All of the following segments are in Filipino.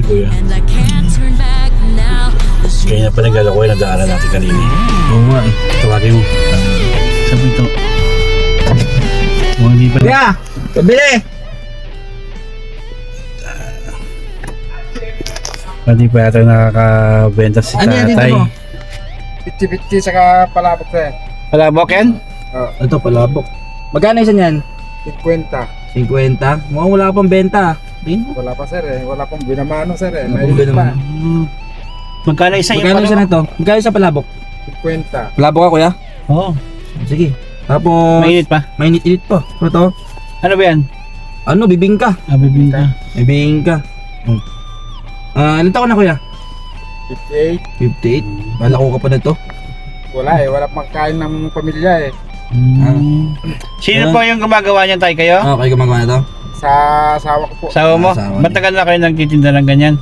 si Kuya. Kaya pa naglalako yung nagdaanan natin kanina. Oo nga eh. Tawagin mo. Sabi ito. Hindi pa. Kuya! Pabili! Hindi pa yata nakakabenta si Ano yan dito tatay. mo? 50-50 saka palabok sir. Palabok yan? Ito, palabok. Magkano isa niyan? 50. 50? Mukhang wala ka pang benta. Wala pa sir eh. Wala pong binamano sir eh. Wala pong May pa. Magkano isa yung Magkano isa na ito? Magkano isa palabok? 50. Palabok ka kuya? Oo. Sige. Tapos... Mainit pa? Mainit-init pa. Ano to? Ano ba yan? Ano? Bibingka. Bibingka. Bibingka. Ilan taon na kuya? 58. 58? Malako ka pa na to. Wala eh. Wala pang kain ng pamilya eh. Sino po yung gumagawa niyan, tay? Kayo? Kayo gumagawa na to? Sa asawa ko po. Sawa mo? Asawa niya. Matagal na kayo nagtitinda ng ganyan?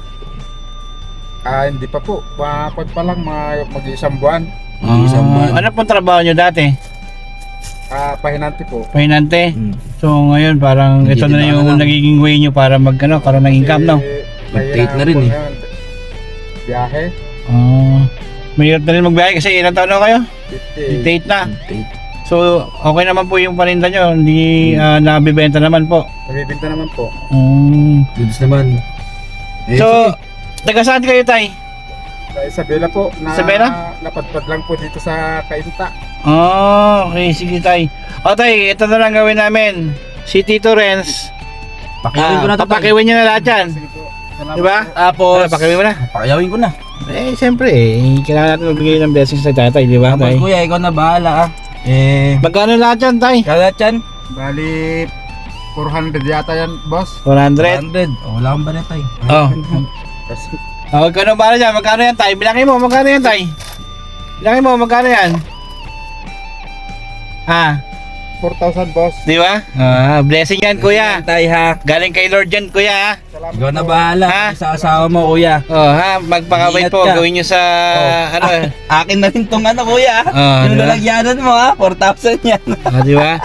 Hindi pa po. Bakit pa lang mag-isang buwan. Isang buwan. Ano pong trabaho nyo dati? Pahinante po. Pahinante? Hmm. So ngayon parang ito na Nagtitinda yung ka lang. nagiging way nyo para karoon ng income, no? Mag-date na rin eh. Biyahe. Mahirap na rin magbiyahe kasi ilang taon na kayo? 58. Date na. Date. So okay naman po yung paninda nyo, hindi nabibenta naman po. Nabibinta naman po. Goods naman. So, taga saan kayo, tay? Sa Isabela po. Isabela? Napadpad lang po dito sa Kainta. Okay, sige tay. O tay, ito na lang gawin namin. Si Tito Renz, Pakiawin ko na to. papakiwin nyo na lahat yan. Sige po. Salamat Diba? po. Tapos, Pakiwin mo na. pakiyawin ko na. Siyempre kailangan natin magbigay ng blessings sa tatay, di ba Tapos tay? kuya, ikaw na bahala ah. Magkano lahat yan, tay? Kalat yan? Bali, 400 yata yan, boss. 400? 100. Wala kang banat ay. Oh. Kasi Magkano ba yan? Magkano yan, tay? Bilangin mo, magkano yan, tay? Bilangin mo, magkano yan? 4,000, boss. Di ba? Blessing yan, kuya. Tay ha. Galing kay Lord yan, kuya, ha? Salamat Ikaw na po. bahala Ha? sa asawa mo kuya. Magpakawait Ingat po. ka. Gawin nyo sa, Akin na rin tong ano kuya. Yung diba? lalagyanan mo ha. 4,000 yan. Di ba?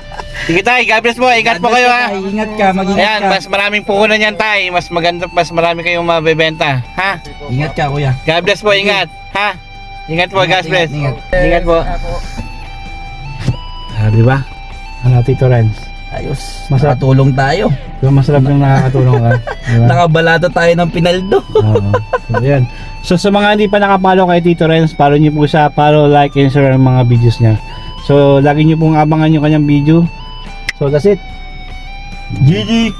Sige, tay. God bless po. Ingat po kayo, ha? Ingat ka, mag-ingat Ayan, ka. mas maraming puhunan yan, tay. Mas maganda, mas marami kayong mabebenta. Ha? Ingat ka kuya. God bless po, ingat. Ha? Ingat po, God bless. Ingat. Ingat po. Di ba? Ano, Tito Renz? Ayos. Masarap. Makatulong tayo. Masarap yung nakakatulong ka. Di ba? Nakabalata tayo ng pinaldo. Oo. So, ayan. So, sa mga hindi pa nakapalo kay Tito Renz, follow niyo po siya, follow, like, and share ang mga videos niya. So, lagi niyo pong abangan yung kanyang video. So, that's it. GG!